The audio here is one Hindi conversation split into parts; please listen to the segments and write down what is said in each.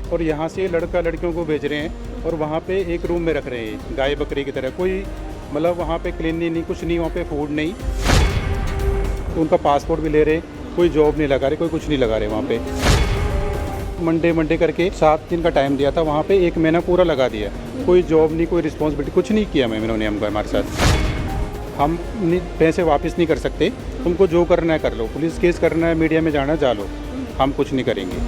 और यहाँ से लड़का लड़कियों को भेज रहे हैं और वहाँ पे एक रूम में रख रहे हैं गाय बकरी की तरह। कोई मतलब वहाँ पे क्लीनिंग नहीं, कुछ नहीं, वहाँ पे फूड नहीं। तो उनका पासपोर्ट भी ले रहे, कोई जॉब नहीं लगा रहे, कोई कुछ नहीं लगा रहे। वहाँ पे मंडे करके 7 दिन का टाइम दिया था, वहाँ पे 1 महीना पूरा लगा दिया। कोई जॉब नहीं, कोई रिस्पॉन्सिबिलिटी, कुछ नहीं किया मैम इन्होंने हमको हमारे साथ। हम पैसे वापस नहीं कर सकते, तुमको जो करना है कर लो, पुलिस केस करना है, मीडिया में जाना जा लो, हम कुछ नहीं करेंगे।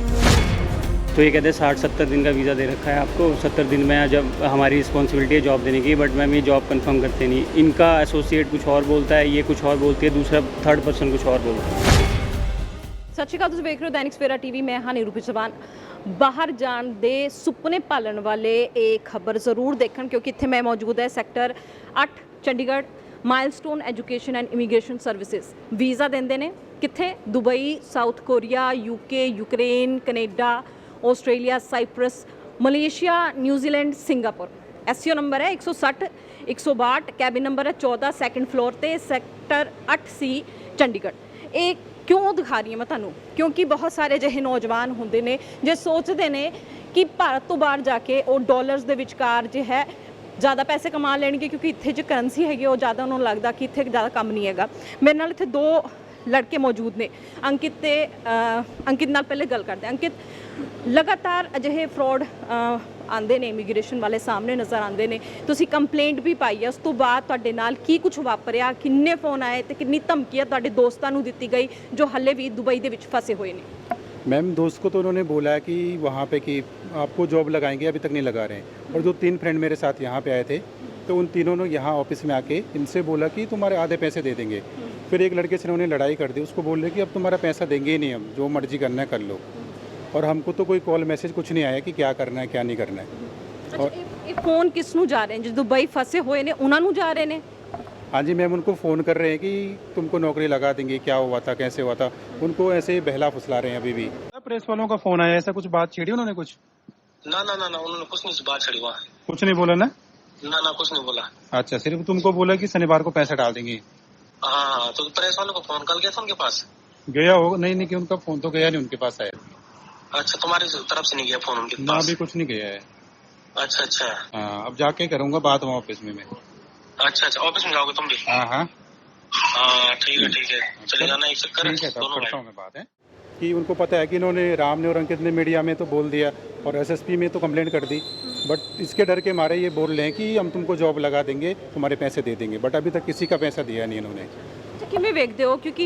तो ये कहते हैं 60-70 दिन का वीज़ा दे रखा है आपको, 70 दिन में जब हमारी रिस्पॉन्सिबिलिटी है जॉब देने की, बट मैम ये जॉब कंफर्म करते नहीं। इनका एसोसिएट कुछ और बोलता है, ये कुछ और बोलती है, दूसरा थर्ड पर्सन कुछ और बोलता है। ਸਤਿ ਸ਼੍ਰੀ ਅਕਾਲ, ਤੁਸੀਂ ਵੇਖ ਰਹੇ ਹੋ ਦੈਨਿਕ ਸਵੇਰਾ ਟੀਵੀ। ਮੈਂ ਹਾਂ ਨੀਰੂ ਪਿਛਵਾਨ। ਬਾਹਰ ਜਾਣ ਦੇ ਸੁਪਨੇ ਪਾਲਣ ਵਾਲੇ ਇਹ ਖਬਰ ਜ਼ਰੂਰ ਦੇਖਣ, ਕਿਉਂਕਿ ਇੱਥੇ ਮੈਂ ਮੌਜੂਦ ਹੈ sector 8 Chandigarh. Milestone education and immigration services visa ਦਿੰਦੇ ਨੇ ਕਿੱਥੇ? Dubai, south Korea, UK, Ukraine, Canada, Australia, cypress, Malaysia, New Zealand, Singapore. SCO number ਹੈ 160 162, ਕੈबिन ਨੰਬਰ ਹੈ 14, ਸੈਕੰਡ ਫਲੋਰ ਤੇ ਸੈਕਟਰ 8C ਚੰਡੀਗੜ੍ਹ। ਇਹ ਕਿਉਂ ਦਿਖਾ ਰਹੀ ਹਾਂ ਮੈਂ ਤੁਹਾਨੂੰ? ਕਿਉਂਕਿ ਬਹੁਤ ਸਾਰੇ ਅਜਿਹੇ ਨੌਜਵਾਨ ਹੁੰਦੇ ਨੇ ਜੇ ਸੋਚਦੇ ਨੇ ਕਿ ਭਾਰਤ ਤੋਂ ਬਾਹਰ ਜਾ ਕੇ ਉਹ ਡਾਲਰਸ ਦੇ ਵਿਚਕਾਰ ਜੋ ਹੈ ज़्यादा पैसे कमा लेंगे, क्योंकि इतने जो करंसी हैगी वो ज़्यादा उन्होंने लगता कि इतने ज़्यादा कम नहीं है। मेरे नाल इतने 2 लड़के मौजूद ने, अंकित ते अंकित नाल पहले गल करते हैं। अंकित, लगातार अजिहे फ्रॉड आते ने इमीग्रेशन वाले सामने नज़र आते हैं, तुसी कंप्लेंट भी पाई है, उस तो बाद तुहाडे नाल की कुछ वापरिया, किन्ने फ़ोन आए तो किन्नी धमकी तुहाडे दोस्तां नूं दित्ती गई जो हले भी दुबई दे विच फसे हुए हैं? मैम दोस्त को तो उन्होंने बोला है कि वहाँ पे कि आपको जॉब लगाएंगे, अभी तक नहीं लगा रहे हैं। और जो 3 फ्रेंड मेरे साथ यहाँ पे आए थे, तो उन तीनों ने यहाँ ऑफिस में आके इनसे बोला कि तुम्हारे आधे पैसे दे देंगे। फिर एक लड़के से उन्होंने लड़ाई कर दी, उसको बोल रहे कि अब तुम्हारा पैसा देंगे ही नहीं, हम जो मर्जी करना है कर लो। और हमको तो कोई कॉल मैसेज कुछ नहीं आया कि क्या करना है क्या नहीं करना है। और ये फ़ोन किस नूं जा रहे हैं? जो दुबई फसे हुए ने उन्हां नूं जा रहे हैं? हाँ जी मैम, उनको फ़ोन कर रहे हैं कि तुमको नौकरी लगा देंगे, क्या हुआ था, कैसे हुआ था। उनको ऐसे ही बहला फुसला रहे हैं अभी भी। प्रेस वालों का फ़ोन आया, ऐसा कुछ बात छेड़ी उन्होंने कुछ? ना उन्होंने कुछ नहीं बात छड़ी वहाँ। कुछ नहीं बोला ना? ना कुछ नहीं बोला। अच्छा, सिर्फ तुमको बोला कि शनिवार को पैसा डाल देंगे। हाँ, तो प्रेस वालों को फोन कल गया था उनके पास? गया होगा, नहीं कि उनका फ़ोन तो गया नहीं उनके पास आया। अच्छा, तुम्हारी तरफ से नहीं गया फोन उनके ना, पास? अभी कुछ नहीं गया है। अच्छा। हाँ, अब जाके करूँगा बात वहाँ ऑफिस में मैं। अच्छा, ऑफिस में जाओगे तुम भी? हाँ, ठीक है, चले जाना, एक चक्कर ठीक है, तब दोनों करता हूँ मैं बात है। कि उनको पता है कि इन्होंने, राम ने और अंकित ने मीडिया में तो बोल दिया और SSP में तो कंप्लेंट कर दी, बट इसके डर के मारे ये बोल रहे हैं कि हम तुमको जॉब लगा देंगे, तुम्हारे पैसे दे देंगे, बट अभी तक किसी का पैसा दिया नहीं इन्होंने। ਕਿਵੇਂ ਵੇਖਦੇ ਹੋ? ਕਿਉਂਕਿ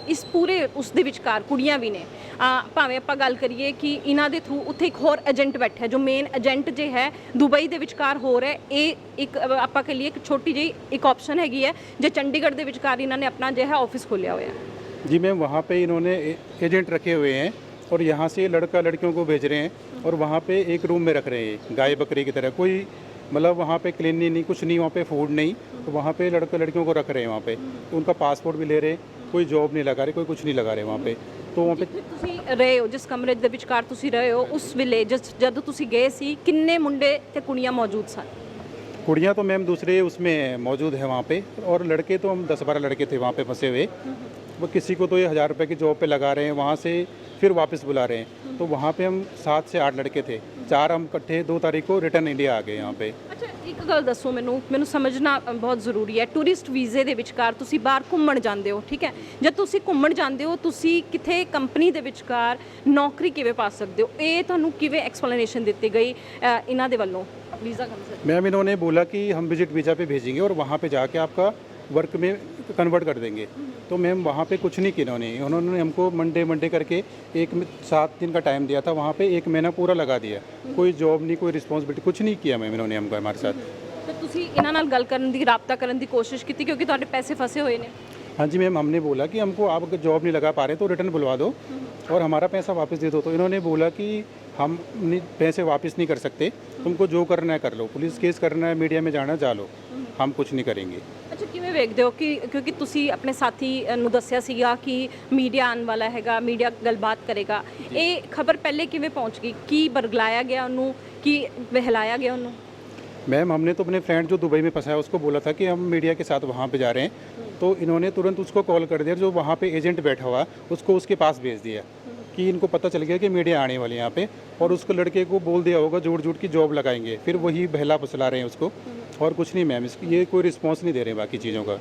ਇਸ ਪੂਰੇ ਉਸ ਦੇ ਵਿਚਕਾਰ ਕੁੜੀਆਂ ਵੀ ਨੇ, ਭਾਵੇਂ ਆਪਾਂ ਗੱਲ ਕਰੀਏ ਕਿ ਇਹਨਾਂ ਦੇ ਥਰੂ ਉੱਥੇ ਇੱਕ ਹੋਰ ਏਜੰਟ ਬੈਠਾ, ਜੋ ਮੇਨ ਏਜੰਟ ਜੇ ਹੈ ਦੁਬਈ ਦੇ ਵਿਚਕਾਰ ਹੋ ਰਿਹਾ। ਇਹ ਇੱਕ ਆਪਾਂ ਕਹ ਲਈਏ ਇੱਕ ਛੋਟੀ ਜਿਹੀ ਇੱਕ ਆਪਸ਼ਨ ਹੈਗੀ ਹੈ ਜੇ ਚੰਡੀਗੜ੍ਹ ਦੇ ਵਿਚਕਾਰ ਇਹਨਾਂ ਨੇ ਆਪਣਾ ਜੋ ਹੈ ਆਫਿਸ ਖੋਲਿਆ ਹੋਇਆ ਹੈ। जी मैम, वहाँ पे इन्होंने एजेंट रखे हुए हैं और यहाँ से लड़का लड़कियों को भेज रहे हैं और वहाँ पे एक रूम में रख रहे हैं गाय बकरी की तरह। कोई मतलब वहाँ पे क्लीनिंग नहीं, कुछ नहीं, वहाँ पे फूड नहीं। तो वहाँ पे लड़का लड़कियों को रख रहे हैं वहाँ पे। तो उनका पासपोर्ट भी ले रहे, कोई जॉब नहीं लगा रहे, कोई कुछ नहीं लगा रहे वहाँ पे। तो वहाँ पे ਤੁਸੀਂ ਰਹੇ ਹੋ ਜਿਸ ਕਮਰੇ ਦੇ ਵਿਚਕਾਰ ਤੁਸੀਂ ਰਹੇ ਹੋ, ਉਸ ਵੇਲੇ ਜਦੋਂ ਤੁਸੀਂ ਗਏ ਸੀ ਕਿੰਨੇ ਮੁੰਡੇ ਤੇ ਕੁੜੀਆਂ ਮੌਜੂਦ ਸਨ? कुड़ियाँ तो मैम दूसरे उसमें मौजूद है वहाँ पे, और लड़के तो हम 10-12 लड़के थे वहाँ पे फंसे हुए। वो किसी को तो ये 1000 रुपये की जॉब पे लगा रहे हैं, वहाँ से फिर वापस बुला रहे हैं। तो वहाँ पे हम 7 से 8 लड़के थे, 4 हम इकट्ठे 2 तारीख को रिटर्न इंडिया आ गए यहाँ पे। ਅੱਛਾ, ਇੱਕ ਗੱਲ ਦੱਸੋ ਮੈਨੂੰ ਸਮਝਣਾ ਬਹੁਤ ਜ਼ਰੂਰੀ ਹੈ। ਟੂਰਿਸਟ ਵੀਜ਼ੇ ਦੇ ਵਿਚਕਾਰ ਤੁਸੀਂ ਬਾਹਰ ਘੁੰਮਣ ਜਾਂਦੇ ਹੋ, ਠੀਕ ਹੈ? ਜਦ ਤੁਸੀਂ ਘੁੰਮਣ ਜਾਂਦੇ ਹੋ, ਤੁਸੀਂ ਕਿਥੇ ਕੰਪਨੀ ਦੇ ਵਿਚਕਾਰ ਨੌਕਰੀ ਕਿਵੇਂ ਪਾ ਸਕਦੇ ਹੋ? ਇਹ ਤੁਹਾਨੂੰ ਕਿਵੇਂ ਐਕਸਪਲੇਨੇਸ਼ਨ ਦਿੱਤੀ ਗਈ ਇਹਨਾਂ ਦੇ ਵੱਲੋਂ? वीज़ा मैम इन्होंने बोला कि हम विजिट वीज़ा पे भेजेंगे और वहाँ पे जाके आपका वर्क में कन्वर्ट कर देंगे। तो मैम वहाँ पे कुछ नहीं किया उन्होंने हमको मंडे करके 7 दिन का टाइम दिया था, वहाँ पे 1 महीना पूरा लगा दिया। कोई जॉब नहीं, कोई रिस्पॉन्सिबिलिटी, कुछ नहीं किया मैम इन्होंने हमको हमारे साथ। तो ਤੁਸੀਂ ਇਹਨਾਂ ਨਾਲ ਗੱਲ ਕਰਨ ਦੀ, ਰਾਬਤਾ ਕਰਨ ਦੀ ਕੋਸ਼ਿਸ਼ ਕੀਤੀ ਕਿਉਂਕਿ ਤੁਹਾਡੇ ਪੈਸੇ ਫਸੇ ਹੋਏ ਨੇ? हाँ जी मैम, हमने बोला कि हमको आप अगर जॉब नहीं लगा पा रहे तो रिटर्न बुलवा दो और हमारा पैसा वापस दे दो। तो इन्होंने बोला कि हम पैसे वापस नहीं कर सकते, तुमको जो करना है कर लो, पुलिस केस करना है, मीडिया में जाना जा लो, हम कुछ नहीं करेंगे। ਅੱਛਾ, ਕਿਵੇਂ ਵੇਖਦੇ ਹੋ ਕਿ ਕਿਉਂਕਿ ਤੁਸੀਂ ਆਪਣੇ ਸਾਥੀ ਨੂੰ ਦੱਸਿਆ ਸੀਗਾ ਕਿ ਮੀਡੀਆ ਆਉਣ ਵਾਲਾ ਹੈਗਾ, ਮੀਡੀਆ ਗੱਲਬਾਤ ਕਰੇਗਾ, ਇਹ ਖਬਰ ਪਹਿਲੇ ਕਿਵੇਂ ਪਹੁੰਚ ਗਈ? ਕੀ ਬਰਗਲਾਇਆ ਗਿਆ ਉਹਨੂੰ, ਕੀ ਬਹਿਲਾਇਆ ਗਿਆ ਉਹਨੂੰ? मैम हमने तो अपने फ्रेंड जो दुबई में फंसा है उसको बोला था कि हम मीडिया के साथ वहाँ पे जा रहे हैं, तो इन्होंने तुरंत उसको कॉल कर दिया, जो वहाँ पे एजेंट बैठा हुआ उसको उसके पास भेज दिया कि इनको पता चल गया कि मीडिया आने वाली है यहाँ पे, और उसको लड़के को बोल दिया होगा झूठ झूठ की जॉब लगाएंगे, फिर वही बहला फुसला रहे हैं उसको, और कुछ नहीं मैम। इसकी ये कोई रिस्पॉन्स नहीं दे रहे बाकी चीज़ों का।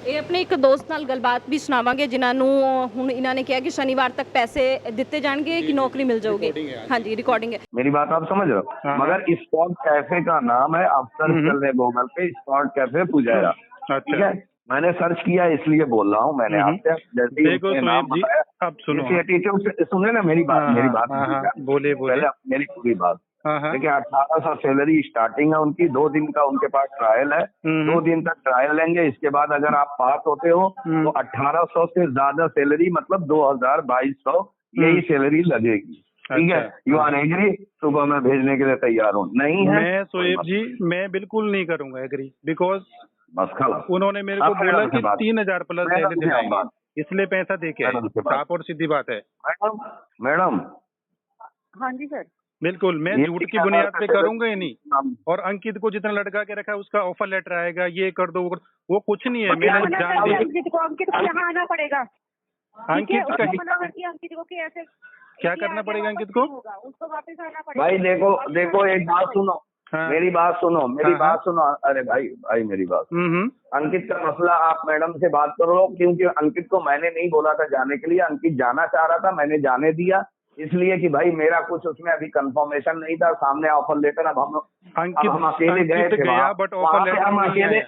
ਇਹ ਆਪਣੇ ਇੱਕ ਦੋਸਤ ਨਾਲ ਗੱਲਬਾਤ ਵੀ ਸੁਣਾਵਾਂਗੇ ਜਿਨ੍ਹਾਂ ਨੂੰ ਹੁਣ ਇਹਨਾਂ ਨੇ ਕਿਹਾ ਕਿ ਸ਼ਨੀਵਾਰ ਤੱਕ ਪੈਸੇ ਦਿੱਤੇ ਜਾਣਗੇ ਕਿ ਨੌਕਰੀ ਮਿਲ ਜਾਊਗੀ। ਹਾਂਜੀ रिकॉर्डिंग है। मेरी बात आप समझ रहे हो? मगर स्पॉट कैफे का नाम है, आप सर्च कर ले गूगल पे, स्पॉट कैफे पुजारा, ठीक है? मैंने सर्च किया इसलिए बोल रहा हूँ मैंने आपसे। जैसे ही उसने नाम बताया, अब सुनो, सुने ना मेरी बात बोले पहले मेरी पूरी बात। देखिए 1800 सैलरी स्टार्टिंग है उनकी, 2 दिन का उनके पास ट्रायल है, 2 दिन तक ट्रायल लेंगे, इसके बाद अगर आप पास होते हो तो 1800 से ज्यादा सैलरी, मतलब 2200 यही सैलरी लगेगी, ठीक है? You are agree? सुबह मैं भेजने के लिए तैयार हूँ। नहीं है मैं शोएब जी, मैं बिल्कुल नहीं करूंगा एग्री, बिकॉज बस खला उन्होंने मेरे को बोला कि 3000 प्लस सैलरी दिलाएंगे, इसलिए पैसा दे के आए। साफ और सीधी बात है मैडम। हाँ जी सर। बिल्कुल, मैं झूठ की बुनियाद पे करूंगा ही नहीं। और अंकित को जितना लड़का के रखा है उसका ऑफर लेटर आएगा, ये कर दो, वो कुछ नहीं है। मैंने जान लिया अंकित को यहाँ आना पड़ेगा। अंकित का अंकित को कैसे क्या करना पड़ेगा? अंकित को उसको वापस आना पड़ेगा। भाई देखो एक बात सुनो, मेरी बात सुनो, बात सुनो। अरे भाई मेरी बात। अंकित का मसला आप मैडम से बात करो, क्योंकि अंकित को मैंने नहीं बोला था जाने के लिए, अंकित जाना चाह रहा था, मैंने जाने दिया इसलिए कि भाई मेरा कुछ उसमें अभी कंफर्मेशन नहीं था। सामने ऑफर लेटर, अब हम अकेले गए थे बट ऑफर लेटर हम अकेले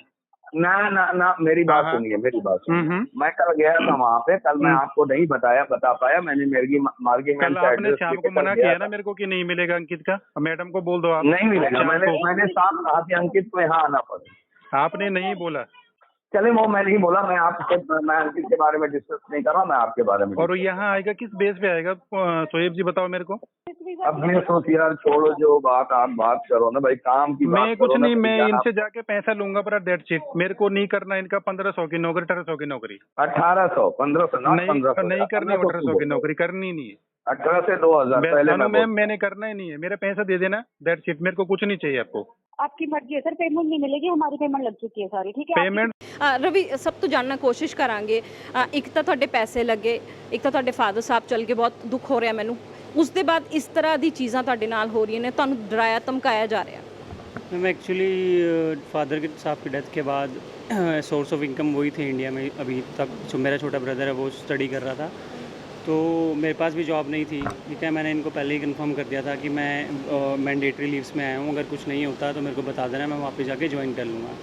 ना मेरी बात सुनिए, मेरी बात सुनिए। मैं कल गया था वहाँ पे, कल मैं आपको नहीं बता पाया, मैंने कल आपने शाम को मना किया ना मेरे को कि नहीं मिलेगा अंकित का, मैडम को बोल दो आप। नहीं मिलेगा, मैंने साफ कहा कि अंकित को यहाँ आना पड़ेगा। आपने नहीं बोला। चले वो मैं नहीं बोला, मैं अंकित के बारे में डिस्कस नहीं कर रहा, मैं आपके बारे में। और यहाँ आएगा किस बेस पे आएगा शोएब जी, बताओ मेरे को। अब मैं सोच यार, छोड़ो जो बात आप बात करो ना भाई, काम की मैं कुछ नहीं, मैं इनसे जाके पैसा लूंगा पर डेट शीट मेरे को नहीं करना इनका 1500 की नौकरी, 1800 की नौकरी, 1800 1500 नहीं करनी, 1800 की नौकरी करनी नहीं है। 18 से 2000 पहले मैम मैंने करना ही नहीं है, मेरा पैसा दे देना, डेट शीट, मेरे को कुछ नहीं चाहिए आपको। आपकी मर्जी है सर, पेमेंट नहीं मिलेगी, हमारी पेमेंट लग चुकी है सारी, ठीक है? पेमेंट ਰਵੀ ਸਭ ਤੋਂ ਜਾਣਨਾ ਕੋਸ਼ਿਸ਼ ਕਰਾਂਗੇ। ਇੱਕ ਤਾਂ ਤੁਹਾਡੇ ਪੈਸੇ ਲੱਗੇ, ਇੱਕ ਤਾਂ ਤੁਹਾਡੇ ਫਾਦਰ ਸਾਹਿਬ ਚਲ ਗਏ, ਬਹੁਤ ਦੁੱਖ ਹੋ ਰਿਹਾ ਮੈਨੂੰ। ਉਸ ਦੇ ਬਾਅਦ ਇਸ ਤਰ੍ਹਾਂ ਦੀ ਚੀਜ਼ਾਂ ਤੁਹਾਡੇ ਨਾਲ ਹੋ ਰਹੀਆਂ ਨੇ, ਤੁਹਾਨੂੰ ਡਰਾਇਆ ਧਮਕਾਇਆ ਜਾ ਰਿਹਾ। मैम एक्चुअली फादर के साहब की डेथ के बाद सोर्स ऑफ इनकम वही थे इंडिया में अभी तक। जो मेरा छोटा ब्रदर है वो स्टडी कर रहा था, तो मेरे पास भी जॉब नहीं थी, ठीक है? मैंने इनको पहले ही कंफर्म कर दिया था कि मैं मैंडेटरी लीव्स में आया हूँ, अगर कुछ नहीं होता तो मेरे को बता देना, मैं वापस जाके ज्वाइन कर लूँगा।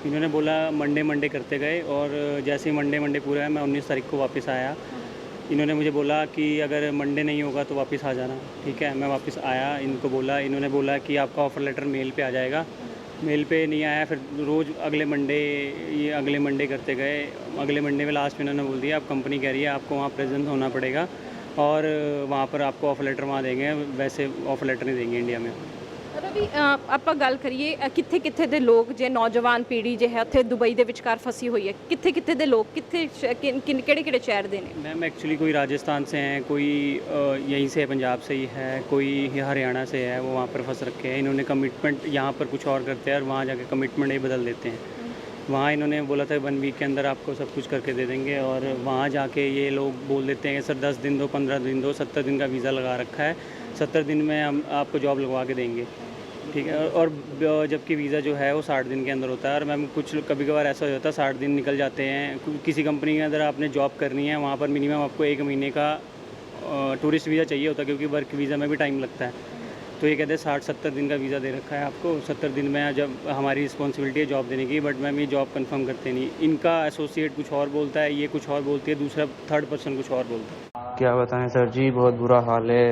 इन्होंने बोला मंडे करते गए, और जैसे ही मंडे पूरा है, मैं 19 तारीख को वापस आया। इन्होंने मुझे बोला कि अगर मंडे नहीं होगा तो वापस आ जाना, ठीक है? मैं वापस आया, इनको बोला, इन्होंने बोला कि आपका ऑफ़र लेटर मेल पे आ जाएगा। मेल पे नहीं आया, फिर रोज़ अगले मंडे करते गए। अगले मंडे में लास्ट में इन्होंने बोल दिया अब कंपनी कह रही है आपको वहाँ प्रेजेंट होना पड़ेगा, और वहाँ पर आपको ऑफ़र लेटर वहाँ देंगे, वैसे ऑफ़र लेटर नहीं देंगे इंडिया में। ਰਵੀ ਆਪਾਂ ਗੱਲ ਕਰੀਏ ਕਿੱਥੇ ਕਿੱਥੇ ਦੇ ਲੋਕ, ਜੇ ਨੌਜਵਾਨ ਪੀੜ੍ਹੀ ਜੇ ਹੈ ਉੱਥੇ ਦੁਬਈ ਦੇ ਵਿਚਕਾਰ ਫਸੀ ਹੋਈ ਹੈ, ਕਿੱਥੇ ਕਿੱਥੇ ਦੇ ਲੋਕ, ਕਿੱਥੇ ਕਿਹੜੇ ਕਿਹੜੇ ਸ਼ਹਿਰ ਦੇ ਨੇ? मैम एक्चुअली कोई राजस्थान से हैं, कोई यहीं से पंजाब से ही है, कोई हरियाणा से है, वो वहाँ पर फंस रखे हैं। इन्होंने कमिटमेंट यहाँ पर कुछ और करते हैं और वहाँ जाके कमिटमेंट ही बदल देते हैं। वहाँ इन्होंने बोला था 1 वीक के अंदर आपको सब कुछ करके दे देंगे, और वहाँ जाके ये लोग बोल देते हैं कि सर 10 दिन दो, 15 दिन दो, 70 दिन का वीज़ा लगा रखा है, 70 दिन में हम आपको जॉब लगवा के देंगे, ठीक है? और जबकि वीज़ा जो है वो 60 दिन के अंदर होता है। और मैम कुछ कभी कभार ऐसा हो जाता है 60 दिन निकल जाते हैं। किसी कंपनी के अंदर आपने जॉब करनी है, वहाँ पर मिनिमम आपको 1 महीने का टूरिस्ट वीज़ा चाहिए होता है, क्योंकि वर्क वीज़ा में भी टाइम लगता है। तो ये कहते हैं 60-70 दिन का वीज़ा दे रखा है आपको, 70 दिन में जब हमारी रिस्पॉन्सिबिलिटी है जॉब देने की, बट मैम ये जॉब कंफर्म करते नहीं। इनका एसोसिएट कुछ और बोलता है, ये कुछ और बोलती है, दूसरा थर्ड पर्सन कुछ और बोलता है। क्या बताएं सर जी, बहुत बुरा हाल है।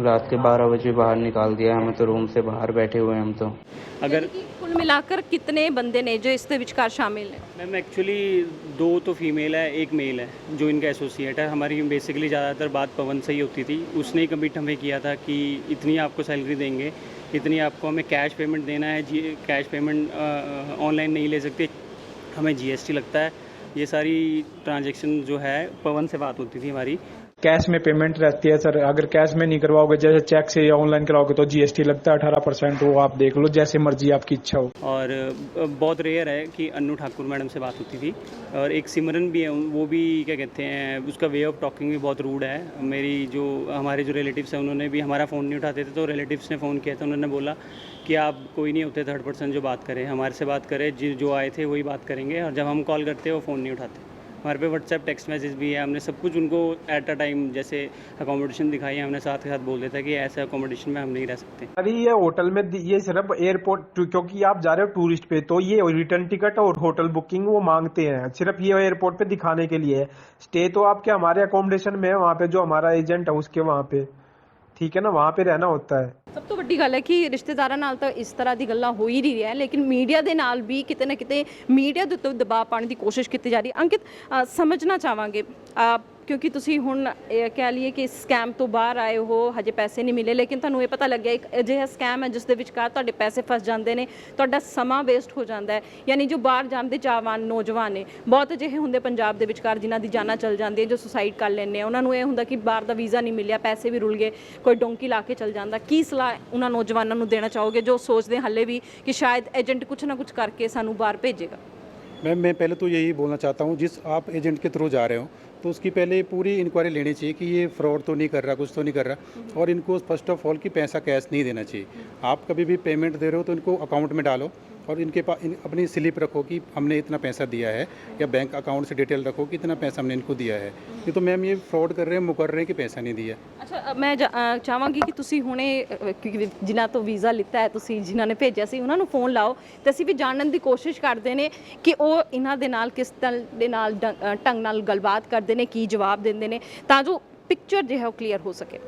रात के 12 बजे बाहर निकाल दिया हमें, तो रूम से बाहर बैठे हुए हैं हम। तो अगर कुल मिलाकर कितने बंदे ने जो इसके विचकार शामिल हैं? मैम एक्चुअली 2 तो फीमेल है, 1 मेल है जो इनका एसोसिएट है। हमारी बेसिकली ज़्यादातर बात पवन से ही होती थी, उसने ही कमिट हमें किया था कि इतनी आपको सैलरी देंगे, इतनी आपको हमें कैश पेमेंट देना है, कैश पेमेंट ऑनलाइन नहीं ले सकते, हमें GST लगता है। ये सारी ट्रांजैक्शन जो है पवन से बात होती थी हमारी। कैश में पेमेंट रहती है सर, अगर कैश में नहीं करवाओगे जैसे चेक से या ऑनलाइन कराओगे तो जीएसटी लगता है 18%, वो आप देख लो जैसे मर्जी आपकी इच्छा हो। और बहुत रेयर है कि अन्नू ठाकुर मैडम से बात होती थी, और एक सिमरन भी है, वो भी क्या कहते हैं, उसका वे ऑफ टॉकिंग भी बहुत रूड है। मेरी जो हमारे जो रिलेटिव्स हैं उन्होंने भी हमारा फ़ोन नहीं उठाते थे, तो रिलेटिव्स ने फ़ोन किया था, उन्होंने बोला कि आप कोई नहीं होते थर्ड पर्सन जो बात करे, हमारे से बात करे, जो आए थे वही बात करेंगे, और जब हम कॉल करते हैं वो फ़ोन नहीं उठाते। हमारे पे व्हाट्सएप टेक्स्ट मैसेज भी है, हमने सब कुछ उनको एट अ टाइम जैसे अकोमोडेशन दिखाई है, हमने साथ के साथ बोल देता है कि ऐसे अकोमोडेशन में हम नहीं रह सकते। अरे ये होटल में ये सिर्फ एयरपोर्ट, क्योंकि आप जा रहे हो टूरिस्ट पे, तो ये रिटर्न टिकट और होटल बुकिंग वो मांगते हैं, सिर्फ ये एयरपोर्ट पे दिखाने के लिए है। स्टे तो आपके हमारे अकोमोडेशन में है, वहाँ पे जो हमारा एजेंट है उसके वहाँ पे, ठीक है ना, वहाँ पे रहना होता है। ਸਭ ਤੋਂ ਵੱਡੀ ਗੱਲ ਹੈ ਕਿ ਰਿਸ਼ਤੇਦਾਰਾਂ ਨਾਲ ਤਾਂ ਇਸ ਤਰ੍ਹਾਂ ਦੀ ਗੱਲਾਂ ਹੋ ਹੀ ਨਹੀਂ ਰਹੀਆਂ, ਲੇਕਿਨ ਮੀਡੀਆ ਦੇ ਨਾਲ ਵੀ ਕਿਤੇ ਨਾ ਕਿਤੇ ਮੀਡੀਆ ਦੇ ਉੱਤੇ ਦਬਾਅ ਪਾਉਣ ਦੀ ਕੋਸ਼ਿਸ਼ ਕੀਤੀ ਜਾ ਰਹੀ ਹੈ। ਅੰਕਿਤ, ਸਮਝਣਾ ਚਾਹਾਂਗੇ ਕਿਉਂਕਿ ਤੁਸੀਂ ਹੁਣ ਕਹਿ ਲਈਏ ਕਿ ਸਕੈਮ ਤੋਂ ਬਾਹਰ ਆਏ ਹੋ, ਹਜੇ ਪੈਸੇ ਨਹੀਂ ਮਿਲੇ, ਲੇਕਿਨ ਤੁਹਾਨੂੰ ਇਹ ਪਤਾ ਲੱਗਿਆ ਇੱਕ ਅਜਿਹਾ ਸਕੈਮ ਹੈ ਜਿਸ ਦੇ ਵਿਚਕਾਰ ਤੁਹਾਡੇ ਪੈਸੇ ਫਸ ਜਾਂਦੇ ਨੇ, ਤੁਹਾਡਾ ਸਮਾਂ ਵੇਸਟ ਹੋ ਜਾਂਦਾ ਹੈ। ਯਾਨੀ ਜੋ ਬਾਹਰ ਜਾਣ ਦੇ ਚਾਹਵਾਨ ਨੌਜਵਾਨ ਨੇ, ਬਹੁਤ ਅਜਿਹੇ ਹੁੰਦੇ ਪੰਜਾਬ ਦੇ ਵਿਚਕਾਰ ਜਿਨ੍ਹਾਂ ਦੀ ਜਾਨਾਂ ਚੱਲ ਜਾਂਦੀ ਹੈ, ਜੋ ਸੁਸਾਈਡ ਕਰ ਲੈਂਦੇ ਆ, ਉਹਨਾਂ ਨੂੰ ਇਹ ਹੁੰਦਾ ਕਿ ਬਾਹਰ ਦਾ ਵੀਜ਼ਾ ਨਹੀਂ ਮਿਲਿਆ, ਪੈਸੇ ਵੀ ਰੁਲ ਗਏ, ਕੋਈ ਡੋਂਕੀ ਲਾ ਕੇ ਚੱਲ ਜਾਂਦਾ। ਕੀ ਸਲਾਹ ਉਹਨਾਂ ਨੌਜਵਾਨਾਂ ਨੂੰ ਦੇਣਾ ਚਾਹੋਗੇ ਜੋ ਸੋਚਦੇ ਹਾਲੇ ਵੀ ਕਿ ਸ਼ਾयद ਏਜੰਟ ਕੁਛ ਨਾ ਕੁਛ ਕਰਕੇ ਸਾਨੂੰ ਬਾਹਰ ਭੇਜੇਗਾ? मैम मैं पहले तो यही बोलना चाहता हूँ, जिस आप एजेंट के थ्रू जा रहे हो तो उसकी पहले पूरी इंक्वायरी लेनी चाहिए कि ये फ्रॉड तो नहीं कर रहा, कुछ तो नहीं कर रहा, और इनको फर्स्ट ऑफ ऑल कि पैसा कैश नहीं देना चाहिए। आप कभी भी पेमेंट दे रहे हो तो इनको अकाउंट में डालो, और इनके पास अपनी स्लिप रखो कि हमने इतना पैसा दिया है, या बैंक अकाउंट से डिटेल रखो कि इतना पैसा हमने इनको दिया है। ये तो मैम ये फ्रॉड कर रहे हैं, मुकर रहे हैं कि पैसा नहीं दिया। ਅੱਛਾ, ਮੈਂ ਚਾਹਾਂਗੀ ਕਿ ਤੁਸੀਂ ਹੁਣੇ ਕਿਉਂਕਿ ਜਿਨ੍ਹਾਂ ਤੋਂ ਵੀਜ਼ਾ ਲਿੱਤਾ ਹੈ ਤੁਸੀਂ, ਜਿਨ੍ਹਾਂ ਨੇ ਭੇਜਿਆ ਸੀ, ਉਹਨਾਂ ਨੂੰ ਫੋਨ ਲਾਓ ਤੇ ਅਸੀਂ ਵੀ ਜਾਣਨ ਦੀ ਕੋਸ਼ਿਸ਼ ਕਰਦੇ ਨੇ ਕਿ ਉਹ ਇਹਨਾਂ ਦੇ ਨਾਲ ਕਿਸ ਤਰ੍ਹਾਂ ਦੇ ਨਾਲ ਢੰਗ ਨਾਲ ਗੱਲਬਾਤ ਕਰਦੇ ਨੇ, ਕੀ ਜਵਾਬ ਦਿੰਦੇ ਨੇ, ਤਾਂ ਜੋ ਪਿਕਚਰ ਜੋ ਹੈ ਉਹ ਕਲੀਅਰ ਹੋ ਸਕੇ।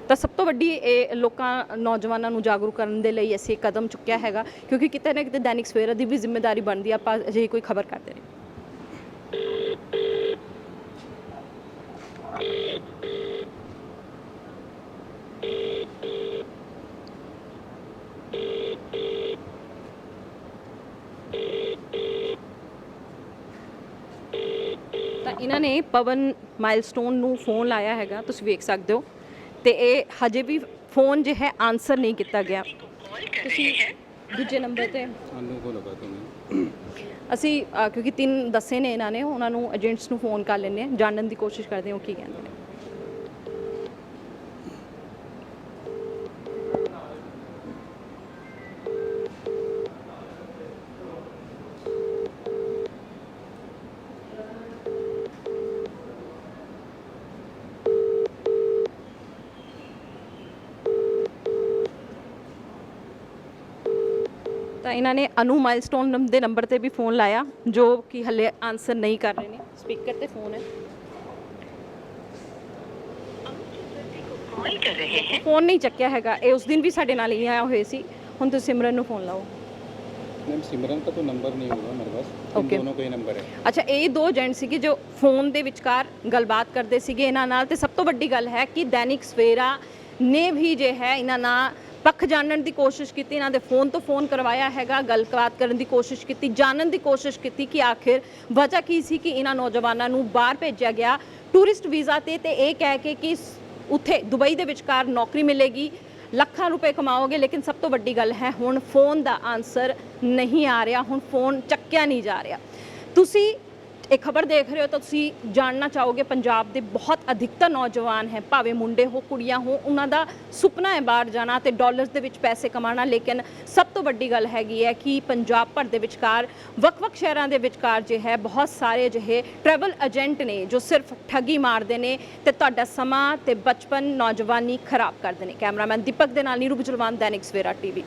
ਤਾਂ ਸਭ ਤੋਂ ਵੱਡੀ ਇਹ ਲੋਕਾਂ ਨੌਜਵਾਨਾਂ ਨੂੰ ਜਾਗਰੂਕ ਕਰਨ ਦੇ ਲਈ ਅਸੀਂ ਕਦਮ ਚੁੱਕਿਆ ਹੈਗਾ, ਕਿਉਂਕਿ ਕਿਤੇ ਨਾ ਕਿਤੇ ਦੈਨਿਕ ਸਵੇਰਾ ਦੀ ਵੀ ਜ਼ਿੰਮੇਵਾਰੀ ਬਣਦੀ ਹੈ, ਆਪਾਂ ਅਜਿਹੀ ਕੋਈ ਖਬਰ ਕਰਦੇ ਨੇ। ਤਾਂ ਇਹਨਾਂ ਨੇ ਪਵਨ ਮਾਈਲਸਟੋਨ ਨੂੰ ਫੋਨ ਲਾਇਆ ਹੈਗਾ, ਤੁਸੀਂ ਵੇਖ ਸਕਦੇ ਹੋ, ਤੇ ਇਹ ਹਜੇ ਵੀ ਫੋਨ ਜੋ ਹੈ ਆਨਸਰ ਨਹੀਂ ਕੀਤਾ ਗਿਆ। ਤੁਸੀਂ ਦੂਜੇ ਨੰਬਰ ਤੇ ਅਸੀਂ ਕਿਉਂਕਿ 3 ਦੱਸੇ ਨੇ ਇਹਨਾਂ ਨੇ, ਉਹਨਾਂ ਨੂੰ ਏਜੰਟਸ ਨੂੰ ਫੋਨ ਕਰ ਲੈਂਦੇ ਹਾਂ, ਜਾਣਨ ਦੀ ਕੋਸ਼ਿਸ਼ ਕਰਦੇ ਹਾਂ ਉਹ ਕੀ ਕਹਿੰਦੇ ਨੇ। ਤਾਂ ਇਹਨਾਂ ਨੇ ਅਨੂ ਮਾਈਲਸਟੋਨ ਦੇ ਨੰਬਰ ਤੇ ਵੀ ਫੋਨ ਲਾਇਆ, ਜੋ ਕਿ ਹਲੇ ਆਨਸਰ ਨਹੀਂ ਕਰ ਰਹੇ ਨੇ। ਸਪੀਕਰ ਤੇ ਫੋਨ ਹੈ, ਫੋਨ ਨਹੀਂ ਚੱਕਿਆ ਹੈਗਾ। ਇਹ ਉਸ ਦਿਨ ਵੀ ਸਾਡੇ ਨਾਲ ਹੀ ਆਇਆ ਹੋਏ ਸੀ। ਹੁਣ ਤੁਸੀਂ ਸਿਮਰਨ ਨੂੰ ਫੋਨ ਲਾਓ। मैम सिमरन का तो नंबर नहीं होगा मेरे पास, इन दोनों का ही नंबर है। ਅੱਛਾ, ਇਹ ਦੋ ਏਜੰਟ ਸੀਗੇ ਜੋ ਫੋਨ ਦੇ ਵਿਚਕਾਰ ਗੱਲਬਾਤ ਕਰਦੇ ਸੀਗੇ ਇਹਨਾਂ ਨਾਲ। ਤੇ ਸਭ ਤੋਂ ਵੱਡੀ ਗੱਲ ਹੈ ਕਿ ਦੈਨਿਕ ਸਵੇਰਾ ਨੇ ਵੀ ਜੋ ਹੈ ਇਹਨਾਂ ਨਾਲ ਪੱਖ ਜਾਣਨ ਦੀ ਕੋਸ਼ਿਸ਼ ਕੀਤੀ, ਇਹਨਾਂ ਦੇ ਫੋਨ ਤੋਂ ਫੋਨ ਕਰਵਾਇਆ ਹੈਗਾ, ਗੱਲਬਾਤ ਕਰਨ ਦੀ ਕੋਸ਼ਿਸ਼ ਕੀਤੀ, ਜਾਣਨ ਦੀ ਕੋਸ਼ਿਸ਼ ਕੀਤੀ ਕਿ ਆਖਿਰ ਵਜ੍ਹਾ ਕੀ ਸੀ ਕਿ ਇਹਨਾਂ ਨੌਜਵਾਨਾਂ ਨੂੰ ਬਾਹਰ ਭੇਜਿਆ ਗਿਆ ਟੂਰਿਸਟ ਵੀਜ਼ਾ ਤੇ ਇਹ ਕਹਿ ਕੇ ਕਿ ਉੱਥੇ ਦੁਬਈ ਦੇ ਵਿਚਕਾਰ ਨੌਕਰੀ ਮਿਲੇਗੀ, ਲੱਖਾਂ ਰੁਪਏ ਕਮਾਓਗੇ। ਲੇਕਿਨ ਸਭ ਤੋਂ ਵੱਡੀ ਗੱਲ ਹੈ ਹੁਣ ਫੋਨ ਦਾ ਆਨਸਰ ਨਹੀਂ ਆ ਰਿਹਾ, ਹੁਣ ਫੋਨ ਚੱਕਿਆ ਨਹੀਂ ਜਾ ਰਿਹਾ। ਤੁਸੀਂ ਇਹ ਖਬਰ ਦੇਖ ਰਹੇ ਹੋ ਤਾਂ ਤੁਸੀਂ ਜਾਣਨਾ ਚਾਹੋਗੇ ਪੰਜਾਬ ਦੇ ਬਹੁਤ ਅਧਿਕਤਰ ਨੌਜਵਾਨ ਹੈ, ਭਾਵੇਂ ਮੁੰਡੇ ਹੋ ਕੁੜੀਆਂ ਹੋ, ਉਹਨਾਂ ਦਾ ਸੁਪਨਾ ਹੈ ਬਾਹਰ ਜਾਣਾ ਤੇ ਡਾਲਰਸ ਦੇ ਵਿੱਚ ਪੈਸੇ ਕਮਾਉਣਾ। ਲੇਕਿਨ ਸਭ ਤੋਂ ਵੱਡੀ ਗੱਲ ਹੈਗੀ ਹੈ ਕਿ ਪੰਜਾਬ ਭਰ ਦੇ ਵਿਚਕਾਰ ਵੱਖ-ਵੱਖ ਸ਼ਹਿਰਾਂ ਦੇ ਵਿਚਕਾਰ ਜੋ ਹੈ ਬਹੁਤ ਸਾਰੇ ਅਜਿਹੇ ਟਰੈਵਲ ਏਜੰਟ ਨੇ ਜੋ ਸਿਰਫ ਠੱਗੀ ਮਾਰਦੇ ਨੇ ਤੇ ਤੁਹਾਡਾ ਸਮਾਂ ਤੇ ਬਚਪਨ ਨੌਜਵਾਨੀ ਖਰਾਬ ਕਰਦੇ ਨੇ। ਕੈਮਰਾਮੈਨ ਦੀਪਕ ਦੇ ਨਾਲ ਨੀਰੂ ਬੁਜਲਵਾਨ, ਦੈਨਿਕ ਸਵੇਰਾ ਟੀਵੀ।